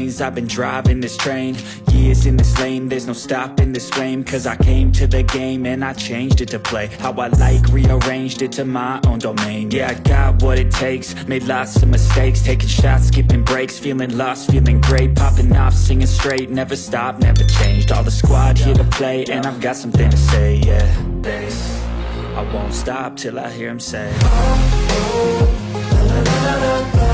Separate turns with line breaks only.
lanes, I've been driving this train. Years in this lane, there's no stopping this flame. Cause I came to the game and I changed it to play how I like, rearranged it to my own domain. Yeah, I got what it takes, made lots of mistakes, taking shots, skipping breaks, feeling lost, feeling great, popping off, singing straight, never stopped, never changed. All the squad here to play, and I've got something to say, yeah. Bass, I won't stop till I hear him say, oh, oh, la, la, la, la, la.